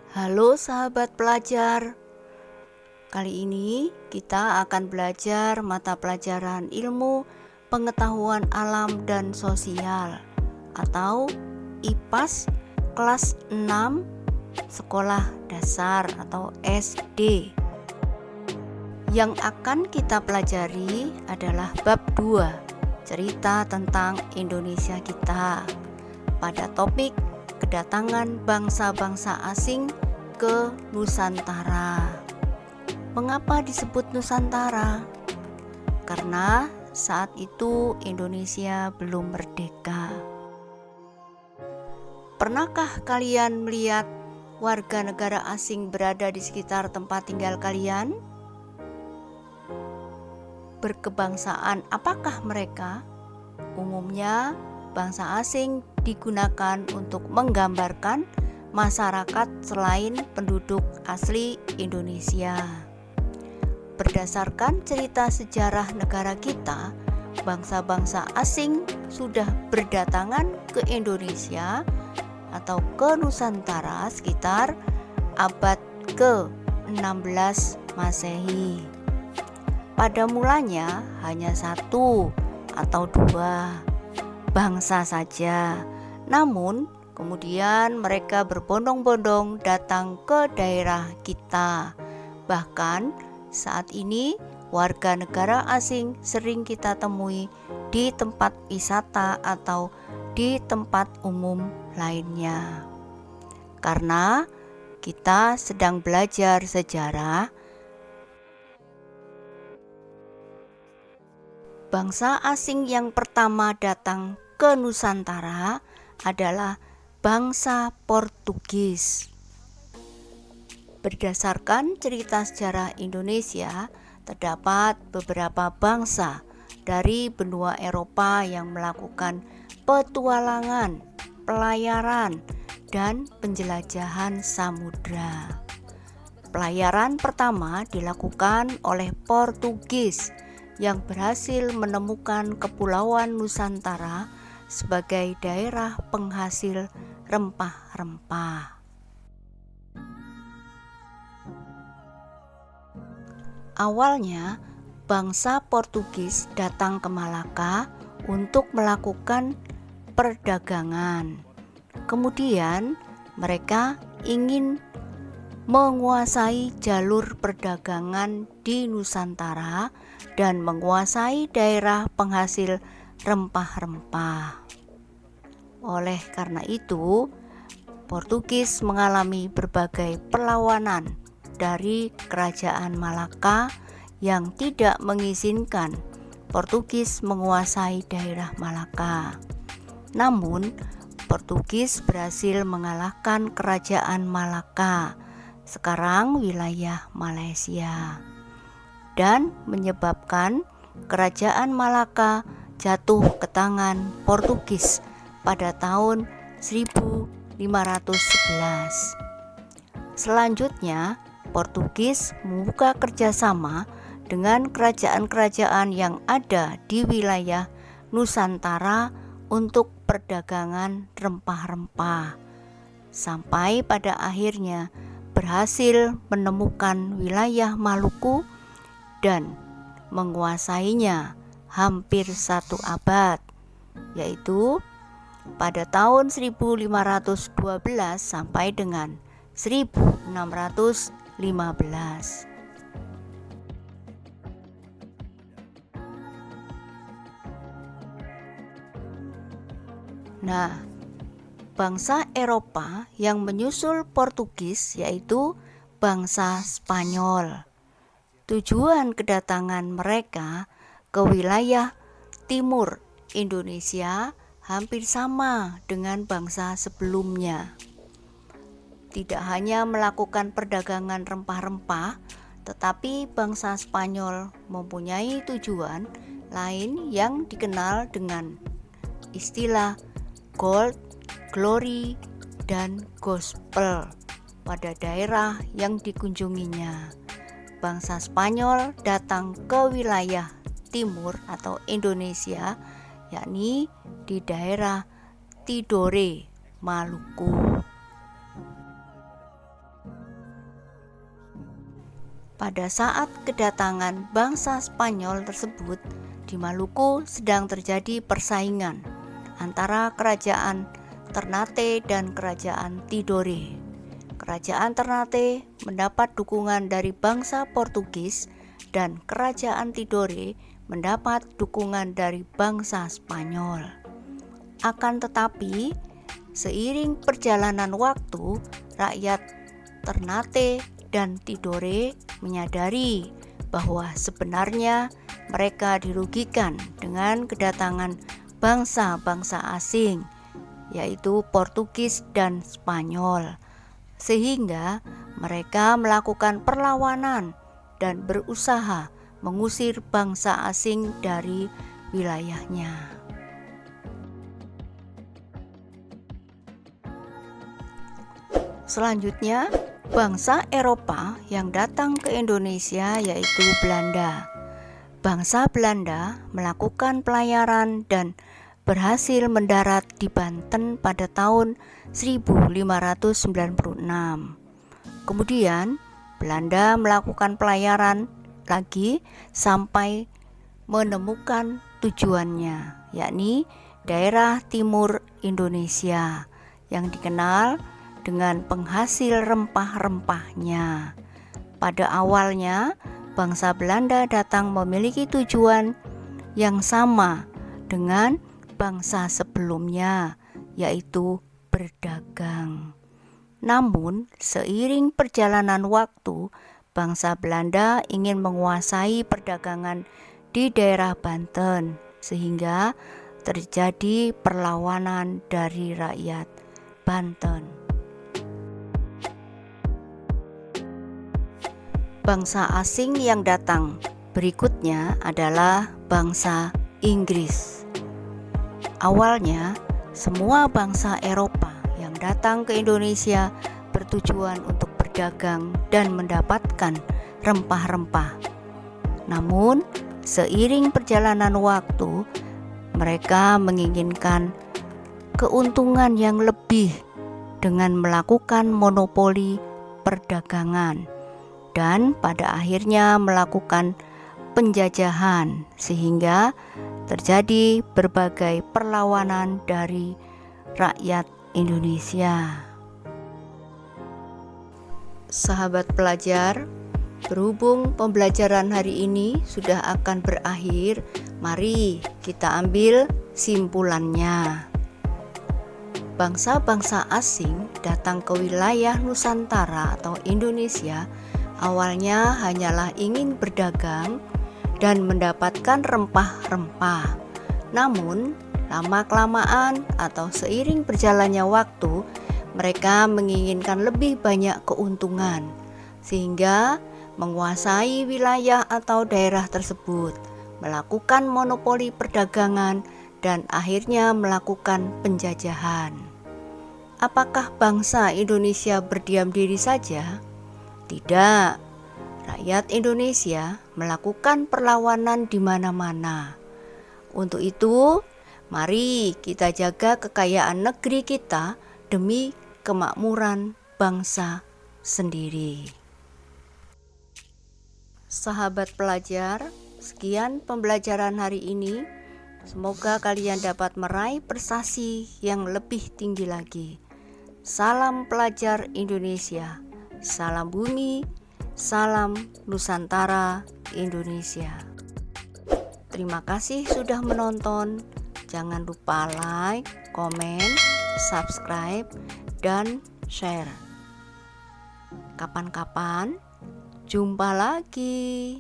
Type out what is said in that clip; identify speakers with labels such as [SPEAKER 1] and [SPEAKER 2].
[SPEAKER 1] Halo sahabat pelajar, kali ini kita akan belajar mata pelajaran ilmu pengetahuan alam dan sosial atau IPAS kelas 6 sekolah dasar atau SD. Yang akan kita pelajari adalah bab 2, cerita tentang Indonesia kita, pada topik kedatangan bangsa-bangsa asing ke Nusantara. Mengapa disebut Nusantara? Karena saat itu Indonesia belum merdeka. Pernahkah kalian melihat warga negara asing berada di sekitar tempat tinggal kalian? Berkebangsaan apakah mereka? Umumnya bangsa asing digunakan untuk menggambarkan masyarakat selain penduduk asli Indonesia. Berdasarkan cerita sejarah negara kita, bangsa-bangsa asing sudah berdatangan ke Indonesia atau ke Nusantara sekitar abad ke-16 Masehi. Pada mulanya hanya satu atau dua bangsa saja. Namun kemudian mereka berbondong-bondong datang ke daerah kita. Bahkan saat ini warga negara asing sering kita temui di tempat wisata atau di tempat umum lainnya. Karena kita sedang belajar sejarah, bangsa asing yang pertama datang ke Nusantara adalah bangsa Portugis. Berdasarkan cerita sejarah Indonesia, terdapat beberapa bangsa dari benua Eropa yang melakukan petualangan, pelayaran, dan penjelajahan samudra. Pelayaran pertama dilakukan oleh Portugis yang berhasil menemukan Kepulauan Nusantara sebagai daerah penghasil rempah-rempah. Awalnya, bangsa Portugis datang ke Malaka untuk melakukan perdagangan. Kemudian, mereka ingin menguasai jalur perdagangan di Nusantara dan menguasai daerah penghasil rempah-rempah. Oleh karena itu, Portugis mengalami berbagai perlawanan dari kerajaan Malaka yang tidak mengizinkan Portugis menguasai daerah Malaka. Namun, Portugis berhasil mengalahkan kerajaan Malaka, sekarang wilayah Malaysia, dan menyebabkan kerajaan Malaka jatuh ke tangan Portugis pada tahun 1511. Selanjutnya, Portugis membuka kerjasama dengan kerajaan-kerajaan yang ada di wilayah Nusantara untuk perdagangan rempah-rempah, sampai pada akhirnya berhasil menemukan wilayah Maluku dan menguasainya hampir 1 abad, yaitu pada tahun 1512 sampai dengan 1615. Nah, bangsa Eropa yang menyusul Portugis yaitu bangsa Spanyol. Tujuan kedatangan mereka ke wilayah timur Indonesia hampir sama dengan bangsa sebelumnya. Tidak hanya melakukan perdagangan rempah-rempah, tetapi bangsa Spanyol mempunyai tujuan lain yang dikenal dengan istilah gold, glory, dan gospel pada daerah yang dikunjunginya. Bangsa Spanyol datang ke wilayah timur atau Indonesia, yakni di daerah Tidore, Maluku. Pada saat kedatangan bangsa Spanyol tersebut, di Maluku sedang terjadi persaingan antara kerajaan Ternate dan kerajaan Tidore. Kerajaan Ternate mendapat dukungan dari bangsa Portugis dan kerajaan Tidore mendapat dukungan dari bangsa Spanyol. Akan tetapi, seiring perjalanan waktu, rakyat Ternate dan Tidore menyadari bahwa sebenarnya mereka dirugikan dengan kedatangan bangsa-bangsa asing, yaitu Portugis dan Spanyol, sehingga mereka melakukan perlawanan dan berusaha mengusir bangsa asing dari wilayahnya. Selanjutnya, bangsa Eropa yang datang ke Indonesia yaitu Belanda. Bangsa Belanda melakukan pelayaran dan berhasil mendarat di Banten pada tahun 1596. Kemudian, Belanda melakukan pelayaran lagi sampai menemukan tujuannya, yakni daerah timur Indonesia yang dikenal dengan penghasil rempah-rempahnya. Pada awalnya, bangsa Belanda datang memiliki tujuan yang sama dengan bangsa sebelumnya, yaitu berdagang. Namun, seiring perjalanan waktu, bangsa Belanda ingin menguasai perdagangan di daerah Banten, sehingga terjadi perlawanan dari rakyat Banten. Bangsa asing yang datang berikutnya adalah bangsa Inggris. Awalnya, semua bangsa Eropa yang datang ke Indonesia bertujuan untuk berdagang dan mendapatkan rempah-rempah. Namun, seiring perjalanan waktu, mereka menginginkan keuntungan yang lebih dengan melakukan monopoli perdagangan dan pada akhirnya melakukan penjajahan, sehingga terjadi berbagai perlawanan dari rakyat Indonesia. Sahabat pelajar, berhubung pembelajaran hari ini sudah akan berakhir, mari kita ambil simpulannya. Bangsa-bangsa asing datang ke wilayah Nusantara atau Indonesia awalnya hanyalah ingin berdagang dan mendapatkan rempah-rempah. Namun, lama-kelamaan atau seiring berjalannya waktu, mereka menginginkan lebih banyak keuntungan, sehingga menguasai wilayah atau daerah tersebut, melakukan monopoli perdagangan, dan akhirnya melakukan penjajahan. Apakah bangsa Indonesia berdiam diri saja? Tidak, rakyat Indonesia melakukan perlawanan di mana-mana. Untuk itu, mari kita jaga kekayaan negeri kita demi kemakmuran bangsa sendiri. Sahabat pelajar, sekian pembelajaran hari ini. Semoga kalian dapat meraih prestasi yang lebih tinggi lagi. Salam pelajar Indonesia. Salam bumi, salam Nusantara Indonesia. Terima kasih sudah menonton. Jangan lupa like, komen, subscribe, dan share. Kapan-kapan jumpa lagi.